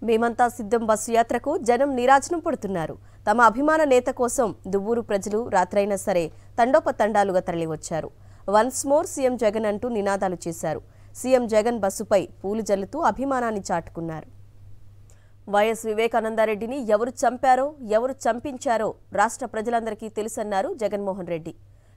మేమంతా సిద్ధం బస్సు యాత్రకు జనం నీరాజనం పడుతున్నారు. తమ అభిమాన నేత కోసం దువ్వూరు ప్రజలు రాత్రైనా సరే తండోపతండాలుగా తరలివచ్చారు. వన్స్ మోర్ సీఎం జగన్ అంటూ నినాదాలు చేశారు. సీఎం జగన్ బస్సుపై పూలు జల్లుతూ అభిమానాన్ని చాటుకున్నారు. వైఎస్ వివేకానందరెడ్డిని ఎవరు చంపారో ఎవరు చంపించారో రాష్ట్ర ప్రజలందరికీ తెలుసన్నారు జగన్మోహన్ రెడ్డి.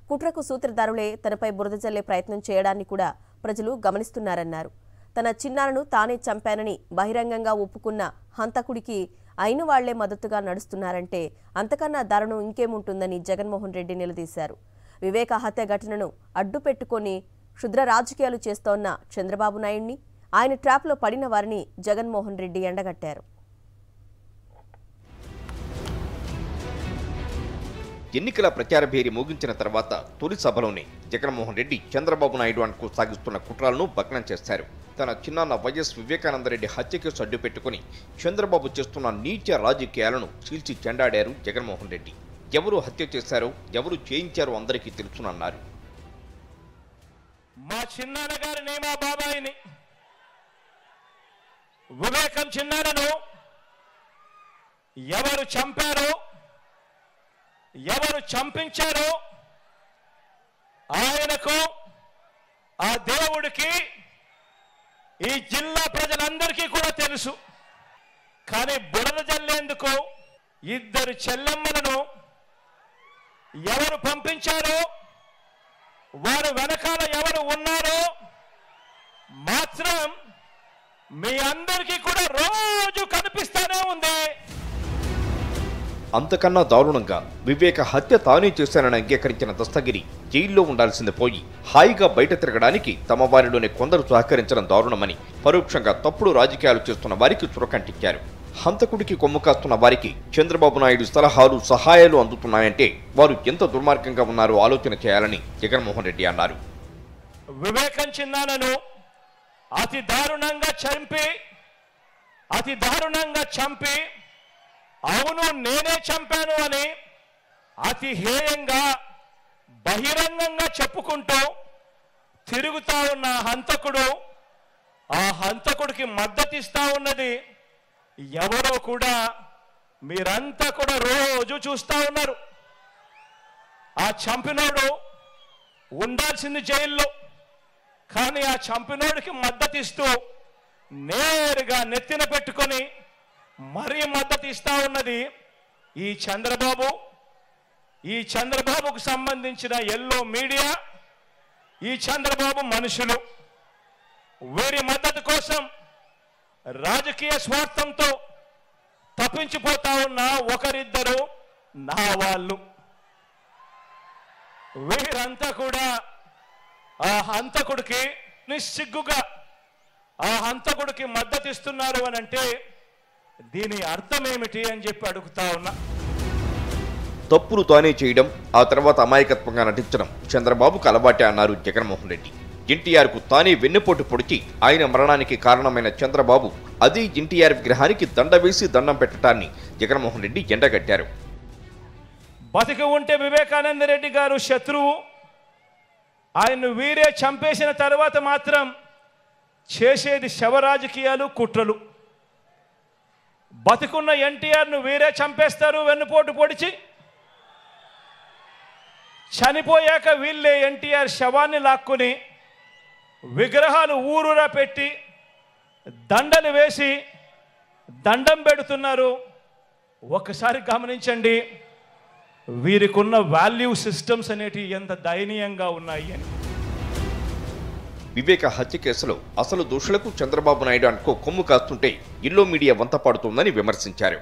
కుట్రకు సూత్రధారులే తనపై బురద జల్లే ప్రయత్నం చేయడాన్ని కూడా ప్రజలు గమనిస్తున్నారన్నారు. తన చిన్నాలను తానే చంపానని బహిరంగంగా ఒప్పుకున్న హంతకుడికి అయిన వాళ్లే మద్దతుగా నడుస్తున్నారంటే అంతకన్నా దారుణం ఇంకేముంటుందని జగన్మోహన్ రెడ్డి నిలదీశారు. వివేక హత్య ఘటనను అడ్డుపెట్టుకొని క్షుద్ర రాజకీయాలు చేస్తోన్న చంద్రబాబు నాయుడిని, ఆయన ట్రాప్లో పడిన వారిని జగన్మోహన్ రెడ్డి ఎండగట్టారు. ఎన్నికల ప్రచార భేరి ముగించిన తర్వాత తొలి సభలోనే జగన్మోహన్ రెడ్డి చంద్రబాబు నాయుడు అంటూ సాగిస్తున్న కుట్రలను భగ్నం చేశారు. తన చిన్నాన్న వైఎస్ వివేకానందరెడ్డి హత్య కేసు అడ్డు పెట్టుకుని చంద్రబాబు చేస్తున్న నీచ రాజకీయాలను చీల్చి చెండాడారు జగన్మోహన్ రెడ్డి. ఎవరు హత్య చేశారో ఎవరు చేయించారో అందరికీ తెలుసునన్నారు. మా చిన్నాన్న గారిని, మా బాబాయిని, వివేకం చిన్నాన్నను ఎవరు చంపారో ఎవరు చంపించారో ఆయనకు, ఆ దేవుడికి, ఈ జిల్లా ప్రజలందరికీ కూడా తెలుసు. కానీ బురద జల్లేందుకు ఇద్దరు చెల్లెమ్మలను ఎవరు పంపించారో, వారు వెనకాల ఎవరు ఉన్నారో మాత్రం మీ అందరికీ కూడా రోజు కనిపిస్తూనే ఉంది. అంతకన్నా దారుణంగా వివేక హత్య తానే చేశానని అంగీకరించిన దస్తగిరి జైల్లో ఉండాల్సింది పోయి హాయిగా బయట తిరగడానికి తమ వారిలోనే కొందరు సహకరించడం దారుణమని పరోక్షంగా తప్పుడు రాజకీయాలు చేస్తున్న వారికి చురకంటించారు. హంతకుడికి కొమ్ము కాస్తున్న వారికి చంద్రబాబు నాయుడు సలహాలు సహాయాలు అందుతున్నాయంటే వారు ఎంత దుర్మార్గంగా ఉన్నారో ఆలోచన చేయాలని జగన్మోహన్ రెడ్డి అన్నారు. వివేకం చిన్నాన్నను అతి దారుణంగా చంపి అవును నేనే చంపాను అని అతి హేయంగా బహిరంగంగా చెప్పుకుంటూ తిరుగుతా ఉన్న హంతకుడు, ఆ హంతకుడికి మద్దతిస్తా ఉన్నది ఎవరో కూడా మీరంతా కూడా రోజు చూస్తా ఉన్నారు. ఆ చంపినోడు ఉండాల్సింది జైల్లో, కానీ ఆ చంపినోడికి మద్దతిస్తూ నేరుగా నెత్తిన పెట్టుకొని మరీ మద్దతు ఇస్తా ఉన్నది ఈ చంద్రబాబుకు సంబంధించిన ఎల్లో మీడియా, ఈ చంద్రబాబు మనుషులు. వీరి మద్దతు కోసం రాజకీయ స్వార్థంతో తప్పించిపోతా ఉన్న ఒకరిద్దరు నా వాళ్ళు. వీరంతా కూడా ఆ హంతకుడికి నిస్సిగ్గుగా ఆ హంతకుడికి మద్దతు ఇస్తున్నారు అని అంటే దీని అర్థం ఏమిటి అని చెప్పి అడుగుతా ఉన్నా. తప్పులు తానే చేయడం, ఆ తర్వాత అమాయకత్వంగా నటించడం చంద్రబాబుకు అలవాటే అన్నారు జగన్మోహన్ రెడ్డి. ఎన్టీఆర్కు తానే వెన్నుపోటు పొడిచి ఆయన మరణానికి కారణమైన చంద్రబాబు అదే ఎన్టీఆర్ విగ్రహానికి దండ వేసి దండం పెట్టడాన్ని జగన్మోహన్ రెడ్డి ఎండగట్టారు. బతికి ఉంటే వివేకానందరెడ్డి గారు శత్రువు, ఆయన్ను వీరే చంపేసిన తర్వాత మాత్రం చేసేది శవరాజకీయాలు, కుట్రలు. బతికున్న ఎన్టీఆర్ను వీరే చంపేస్తారు వెన్నుపోటు పొడిచి, చనిపోయాక వీళ్ళే ఎన్టీఆర్ శవాన్ని లాక్కుని విగ్రహాలు ఊరూరా పెట్టి దండలు వేసి దండం పెడుతున్నారు. ఒకసారి గమనించండి వీరికున్న వాల్యూ సిస్టమ్స్ అనేటివి ఎంత దయనీయంగా ఉన్నాయి అని. వివేక హత్య కేసులో అసలు దోషులకు చంద్రబాబు నాయుడు అనుకో కొమ్ము కాస్తుంటే ఎల్లో మీడియా వంత పాడుతోందని విమర్శించారు.